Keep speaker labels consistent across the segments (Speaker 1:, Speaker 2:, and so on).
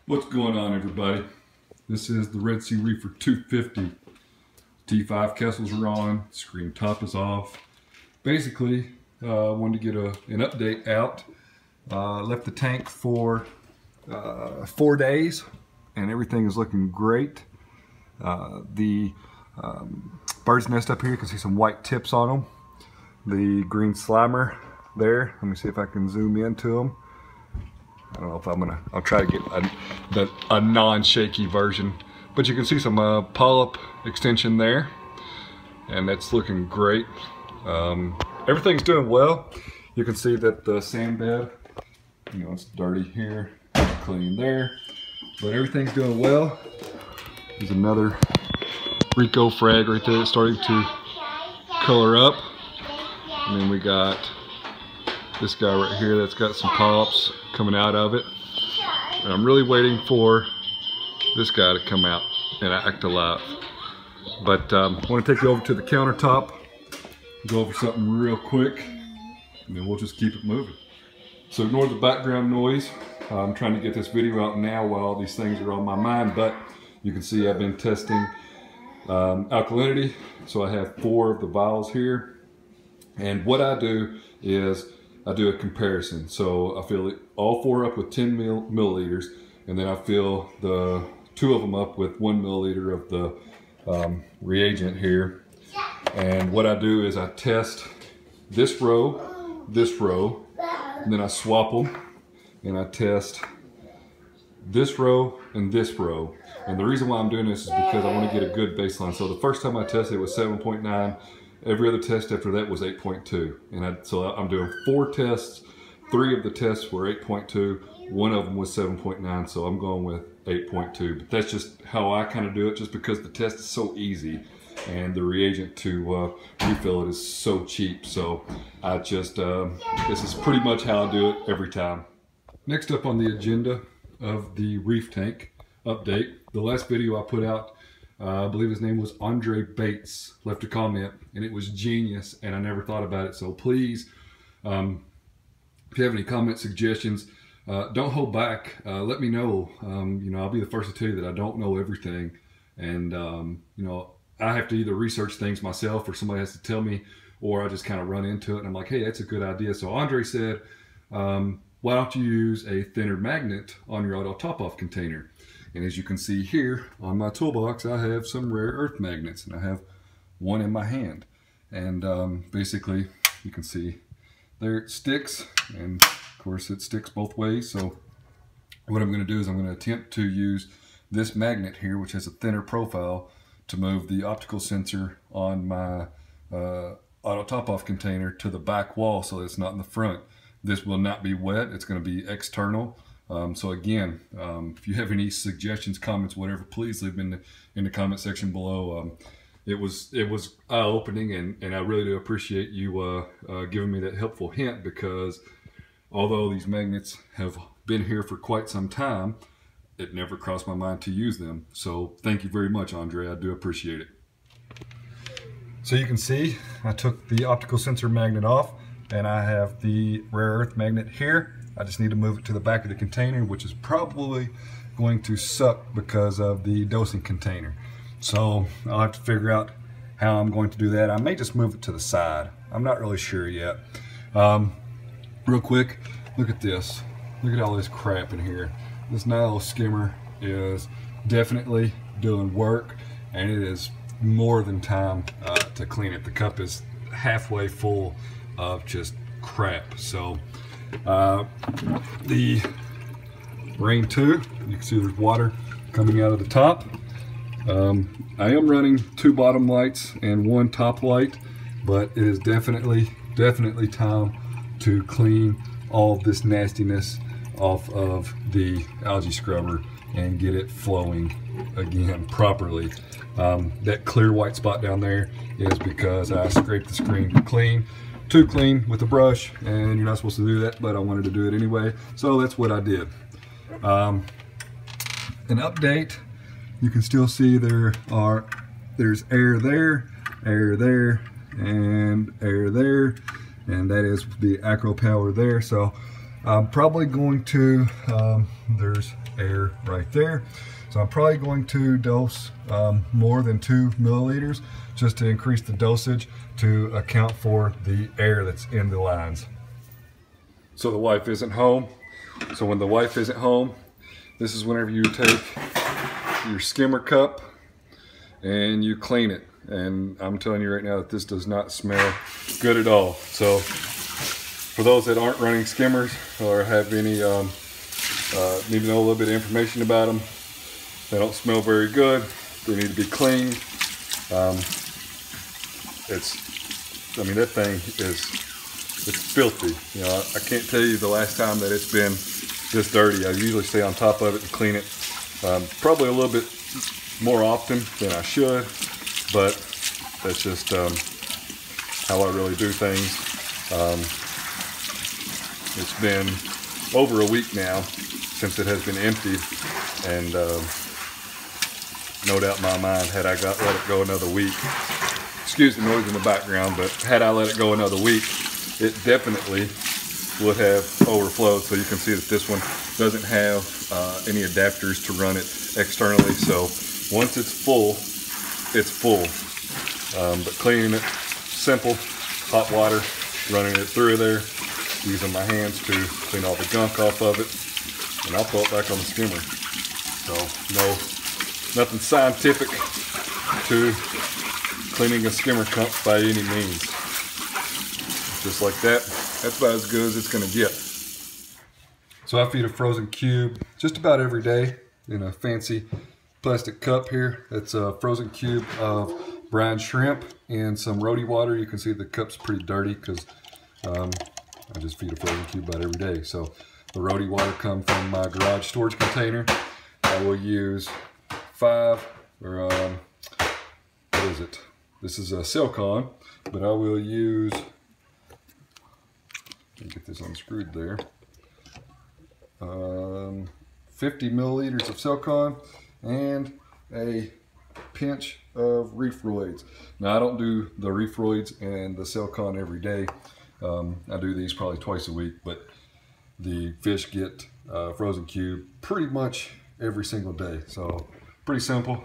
Speaker 1: What's going on, everybody? This is the Red Sea Reefer 250. T5 Kessels are on, screen top is off. Basically, wanted to get an update out. Left the tank for 4 days and everything is looking great. The bird's nest up here, you can see some white tips on them. The green slimer there, let me see if I can zoom into them. I don't know if I'll try to get a non-shaky version. But you can see some polyp extension there. And that's looking great. Everything's doing well. You can see that the sandbed, you know, it's dirty here, clean there. But everything's doing well. There's another Rico frag right there starting to color up. And then we got this guy right here that's got some polyps coming out of it. And I'm really waiting for this guy to come out and act alive. But I want to take you over to the countertop, go over something real quick, and then we'll just keep it moving. So ignore the background noise. I'm trying to get this video out now while these things are on my mind, but you can see I've been testing alkalinity. So I have 4 of the vials here. And what I do is I do a comparison. So I fill all 4 up with 10 milliliters, and then I fill the 2 of them up with 1 milliliter of the reagent here. And what I do is I test this row, and then I swap them, and I test this row and this row. And the reason why I'm doing this is because I want to get a good baseline. So the first time I tested it was 7.9. Every other test after that was 8.2. And so I'm doing 4 tests. 3 of the tests were 8.2. 1 of them was 7.9. So I'm going with 8.2. But that's just how I kind of do it, just because the test is so easy and the reagent to refill it is so cheap. So I just, this is pretty much how I do it every time. Next up on the agenda of the Reef tank update, the last video I put out, I believe his name was Andre Bates, left a comment, and it was genius, and I never thought about it. So please, if you have any comments, suggestions, don't hold back. Let me know. You know, I'll be the first to tell you that I don't know everything, and you know, I have to either research things myself or somebody has to tell me, or I just kind of run into it and I'm like, hey, that's a good idea. So Andre said, why don't you use a thinner magnet on your auto top-off container? And as you can see here on my toolbox, I have some rare earth magnets, and I have one in my hand. And basically, you can see there it sticks, and of course it sticks both ways. So what I'm going to do is I'm going to attempt to use this magnet here, which has a thinner profile, to move the optical sensor on my auto top-off container to the back wall so that it's not in the front. This will not be wet, it's going to be external. So again, if you have any suggestions, comments, whatever, please leave them in the comment section below. It was eye-opening, and I really do appreciate you giving me that helpful hint, because although these magnets have been here for quite some time, it never crossed my mind to use them. So thank you very much, Andre. I do appreciate it. So you can see I took the optical sensor magnet off, and I have the rare earth magnet here. I just need to move it to the back of the container, which is probably going to suck because of the dosing container. So I'll have to figure out how I'm going to do that. I may just move it to the side. I'm not really sure yet. Real quick, look at this. Look at all this crap in here. This Nyos skimmer is definitely doing work, and it is more than time to clean it. The cup is halfway full of just crap. So the Rain 2, you can see there's water coming out of the top. I am running 2 bottom lights and 1 top light, but it is definitely time to clean all of this nastiness off of the algae scrubber and get it flowing again properly. That clear white spot down there is because I scraped the screen too clean with a brush, and you're not supposed to do that, but I wanted to do it anyway, so that's what I did. An update, you can still see there's air there, and air there, and that is the acro power there. So
Speaker 2: I'm probably going to, there's air right there, so I'm probably going to dose more than 2 milliliters just to increase the dosage to account for the air that's in the lines.
Speaker 1: So the wife isn't home. So when the wife isn't home, this is whenever you take your skimmer cup and you clean it. And I'm telling you right now that this does not smell good at all. So for those that aren't running skimmers or have any, need to know a little bit of information about them, they don't smell very good. They need to be cleaned. I mean, that thing it's filthy. You know, I can't tell you the last time that it's been this dirty. I usually stay on top of it and clean it probably a little bit more often than I should, but that's just how I really do things. It's been over a week now since it has been emptied, and no doubt in my mind, had I let it go another week, excuse the noise in the background, but had I let it go another week, it definitely would have overflowed. So you can see that this one doesn't have any adapters to run it externally. So once it's full, it's full. But cleaning it, simple, hot water, running it through there, using my hands to clean all the gunk off of it, and I'll throw it back on the skimmer. So nothing scientific to cleaning a skimmer cup by any means. Just like that, that's about as good as it's gonna get. So I feed a frozen cube just about every day in a fancy plastic cup here. It's a frozen cube of brine shrimp and some roti water. You can see the cup's pretty dirty because I just feed a frozen cube about every day. So the roti water comes from my garage storage container. I will use 5, or what is it? This is a silicone, but I will use, let me get this unscrewed there, 50 milliliters of silicone and a pinch of Reef roids. Now I don't do the Reef roids and the silicone every day. I do these probably twice a week, but the fish get frozen cube pretty much every single day. So pretty simple.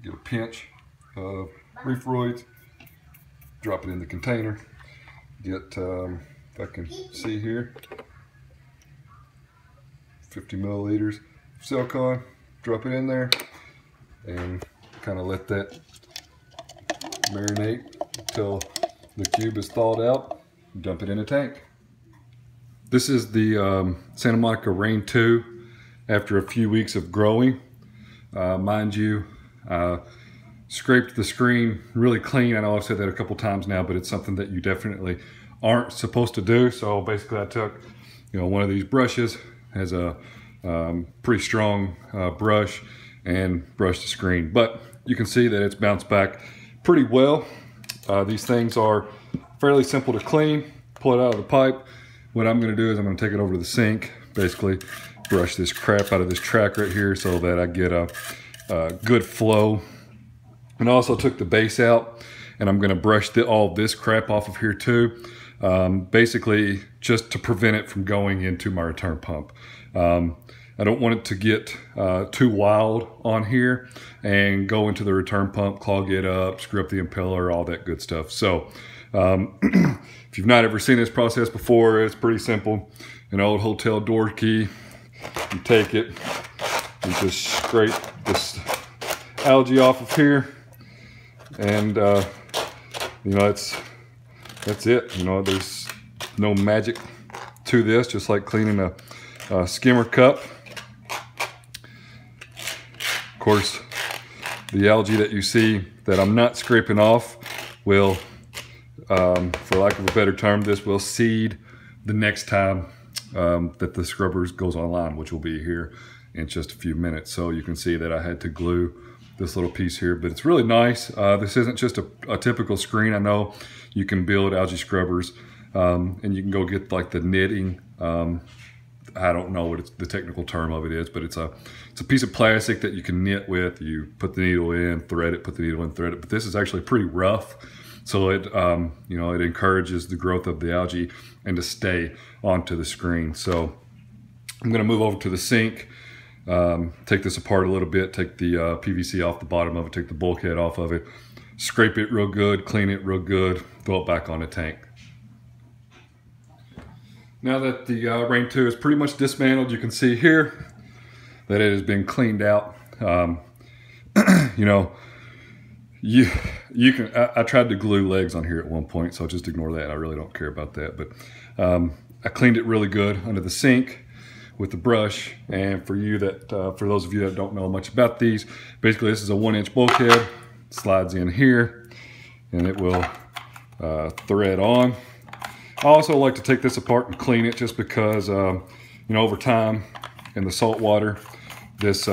Speaker 1: Get a pinch of Reef roids, drop it in the container, get, if I can see here, 50 milliliters of silicone, drop it in there, and kind of let that marinate until the cube is thawed out. Dump it in a tank. This is the Santa Monica Rain 2 after a few weeks of growing. Mind you, scraped the screen really clean. I know I've said that a couple times now, but it's something that you definitely aren't supposed to do. So basically I took, one of these brushes, has a pretty strong brush, and brushed the screen. But you can see that it's bounced back pretty well. These things are fairly simple to clean. Pull it out of the pipe. What I'm gonna do is I'm gonna take it over to the sink, basically brush this crap out of this track right here so that I get a good flow. And I also took the base out, and I'm gonna brush all this crap off of here too. Basically just to prevent it from going into my return pump. I don't want it to get too wild on here and go into the return pump, clog it up, screw up the impeller, all that good stuff. So if you've not ever seen this process before, it's pretty simple. An old hotel door key, you take it, you just scrape this algae off of here, and that's it. There's no magic to this, just like cleaning a skimmer cup. Of course, the algae that you see that I'm not scraping off will, for lack of a better term, this will seed the next time that the scrubbers goes online, which will be here in just a few minutes. So you can see that I had to glue this little piece here, but it's really nice. This isn't just a typical screen. I know you can build algae scrubbers, and you can go get like the knitting, I don't know what the technical term of it is, but it's a piece of plastic that you can knit with. You put the needle in, thread it, put the needle in, thread it. But this is actually pretty rough. So it, you know, it encourages the growth of the algae and to stay onto the screen. So I'm going to move over to the sink, take this apart a little bit, take the PVC off the bottom of it, take the bulkhead off of it, scrape it real good, clean it real good, throw it back on the tank. Now that the Rain 2 is pretty much dismantled, you can see here that it has been cleaned out. You know, you can, I tried to glue legs on here at one point, so just ignore that. I really don't care about that. But I cleaned it really good under the sink with the brush. And for you that, for those of you that don't know much about these, basically this is a 1-inch bulkhead, slides in here, and it will thread on. I also like to take this apart and clean it just because, you know, over time in the salt water, this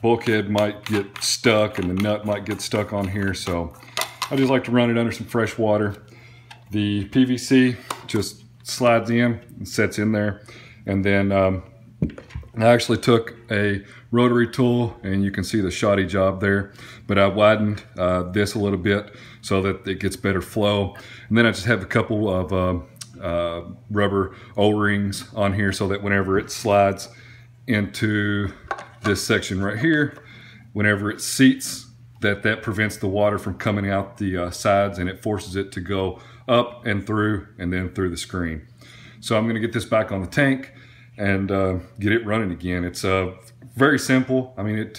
Speaker 1: bulkhead might get stuck and the nut might get stuck on here. So I just like to run it under some fresh water. The PVC just slides in and sets in there. And then I actually took a rotary tool, and you can see the shoddy job there, but I widened this a little bit so that it gets better flow. And then I just have a couple of rubber O-rings on here so that whenever it slides into this section right here, whenever it seats, that prevents the water from coming out the sides, and it forces it to go up and through and then through the screen. So I'm going to get this back on the tank and get it running again. It's very simple. I mean,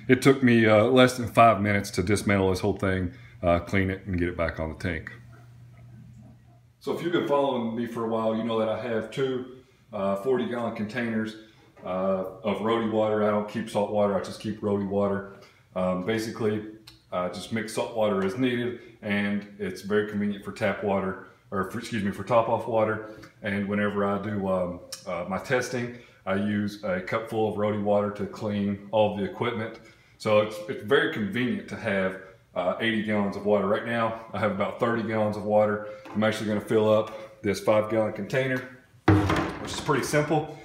Speaker 1: it took me less than 5 minutes to dismantle this whole thing, clean it, and get it back on the tank. So if you've been following me for a while, you know that I have two 40-gallon containers of roadie water. I don't keep salt water, I just keep roadie water. Basically, just mix salt water as needed, and it's very convenient for tap water, or for top-off water. And whenever I do my testing, I use a cup full of roadie water to clean all the equipment. So it's very convenient to have 80 gallons of water. Right now, I have about 30 gallons of water. I'm actually going to fill up this 5-gallon container, which is pretty simple.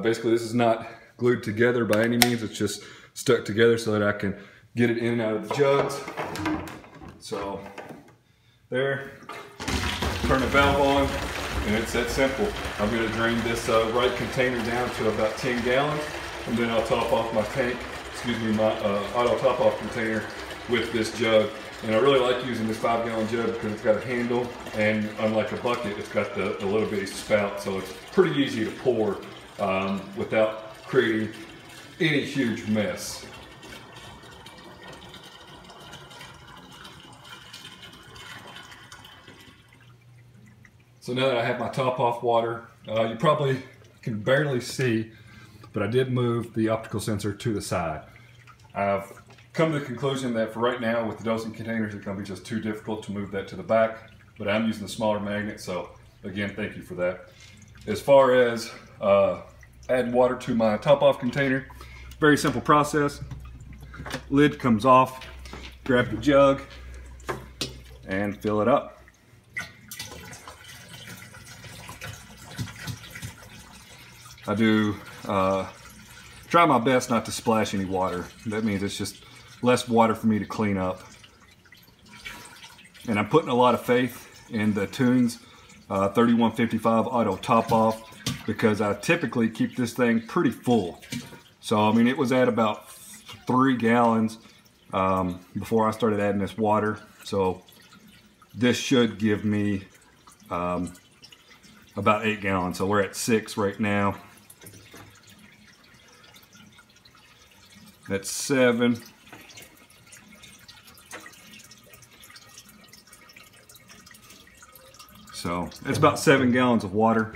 Speaker 1: Basically, this is not glued together by any means. It's just stuck together so that I can get it in and out of the jugs. So there, turn the valve on, and it's that simple. I'm going to drain this right container down to about 10 gallons, and then I'll top off my tank, my auto top off container with this jug. And I really like using this 5-gallon jug because it's got a handle, and unlike a bucket, it's got the little bitty spout, so it's pretty easy to pour without creating any huge mess. So now that I have my top off water, you probably can barely see, but I did move the optical sensor to the side. I've come to the conclusion that for right now with the dosing containers, it's going to be just too difficult to move that to the back, but I'm using the smaller magnet, so again, thank you for that. As far as adding water to my top off container, very simple process. Lid comes off, grab the jug, and fill it up. I do try my best not to splash any water. That means it's just less water for me to clean up. And I'm putting a lot of faith in the Tunze 3155 auto top off because I typically keep this thing pretty full. So I mean, it was at about 3 gallons before I started adding this water. So this should give me about 8 gallons. So we're at 6 right now. That's 7. So it's about 7 gallons of water,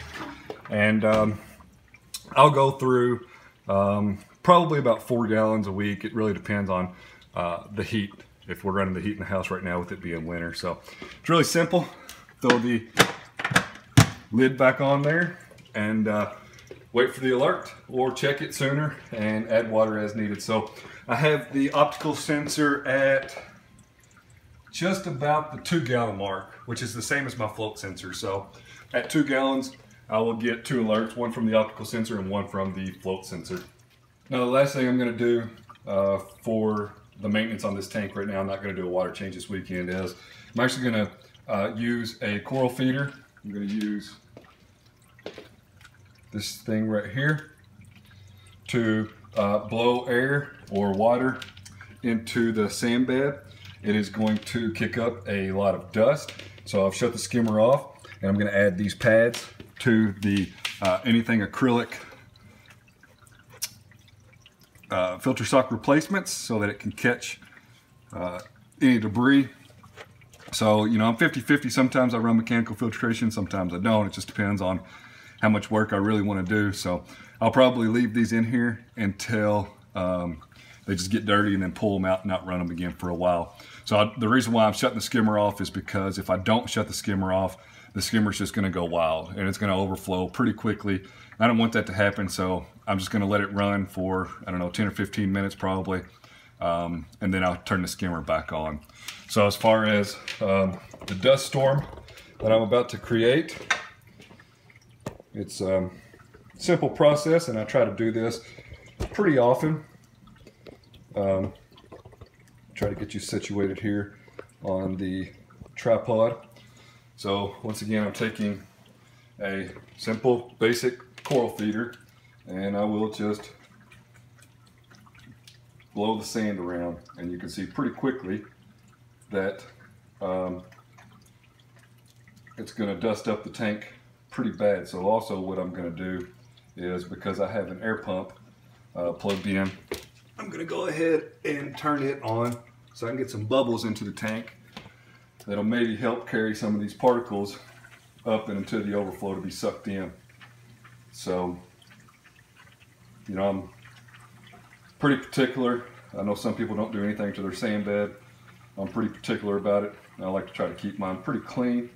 Speaker 1: and I'll go through probably about 4 gallons a week. It really depends on the heat, if we're running the heat in the house right now with it being winter. So it's really simple. Throw the lid back on there and wait for the alert, or check it sooner and add water as needed. So I have the optical sensor at just about the 2-gallon mark, which is the same as my float sensor. So at 2 gallons, I will get 2 alerts, one from the optical sensor and one from the float sensor. Now the last thing I'm going to do for the maintenance on this tank right now, I'm not going to do a water change this weekend, is I'm actually going to use a coral feeder. I'm going to use this thing right here to blow air or water into the sand bed. It is going to kick up a lot of dust. So I've shut the skimmer off, and I'm going to add these pads to the anything acrylic filter sock replacements so that it can catch any debris. So, you know, I'm 50-50. Sometimes I run mechanical filtration, sometimes I don't. It just depends on how much work I really want to do. So I'll probably leave these in here until they just get dirty, and then pull them out and not run them again for a while. So the reason why I'm shutting the skimmer off is because if I don't shut the skimmer off, the skimmer's just going to go wild and it's going to overflow pretty quickly. I don't want that to happen, so I'm just going to let it run for, I don't know, 10 or 15 minutes probably, and then I'll turn the skimmer back on. So as far as the dust storm that I'm about to create, it's a simple process, and I try to do this pretty often. Try to get you situated here on the tripod. So once again, I'm taking a simple basic coral feeder, and I will just blow the sand around, and you can see pretty quickly that it's going to dust up the tank pretty bad. So also what I'm going to do is, because I have an air pump plugged in, I'm going to go ahead and turn it on so I can get some bubbles into the tank that'll maybe help carry some of these particles up and into the overflow to be sucked in. So, you know, I'm pretty particular. I know some people don't do anything to their sand bed. I'm pretty particular about it. I like to try to keep mine pretty clean.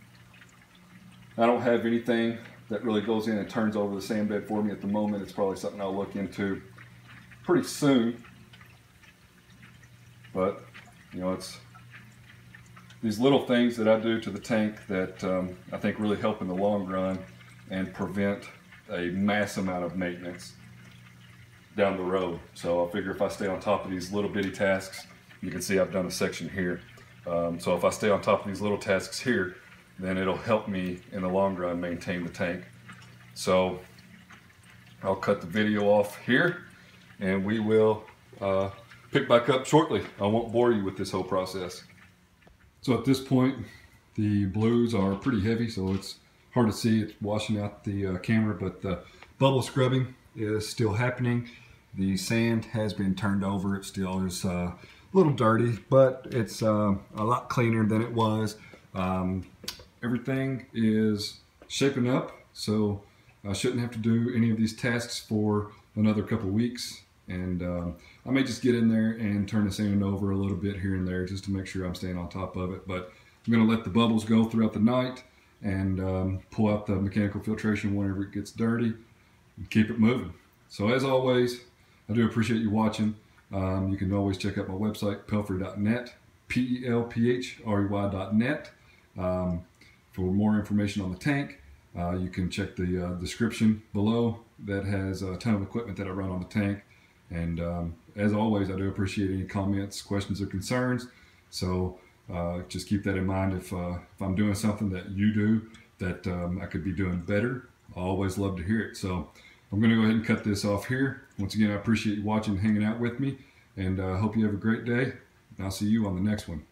Speaker 1: I don't have anything that really goes in and turns over the sand bed for me at the moment. It's probably something I'll look into pretty soon. But, you know, it's these little things that I do to the tank that I think really help in the long run and prevent a mass amount of maintenance down the road. So I figure if I stay on top of these little bitty tasks, you can see I've done a section here. So if I stay on top of these little tasks here, then it'll help me in the long run maintain the tank. So I'll cut the video off here, and we will pick back up shortly. I won't bore you with this whole process. So at this point, the blues are pretty heavy, so it's hard to see. It's washing out the camera, but the bubble scrubbing is still happening. The sand has been turned over. It still is a little dirty, but it's a lot cleaner than it was. Everything is shaping up, so I shouldn't have to do any of these tasks for another couple weeks. And I may just get in there and turn the sand over a little bit here and there just to make sure I'm staying on top of it. But I'm going to let the bubbles go throughout the night and pull out the mechanical filtration whenever it gets dirty and keep it moving. So as always, I do appreciate you watching. You can always check out my website, pelfrey.net, pelfrey.net. For more information on the tank, you can check the description below that has a ton of equipment that I run on the tank. And as always, I do appreciate any comments, questions, or concerns. So just keep that in mind. If I'm doing something that you do that I could be doing better, I always love to hear it. So I'm going to go ahead and cut this off here. Once again, I appreciate you watching and hanging out with me, and I hope you have a great day. And I'll see you on the next one.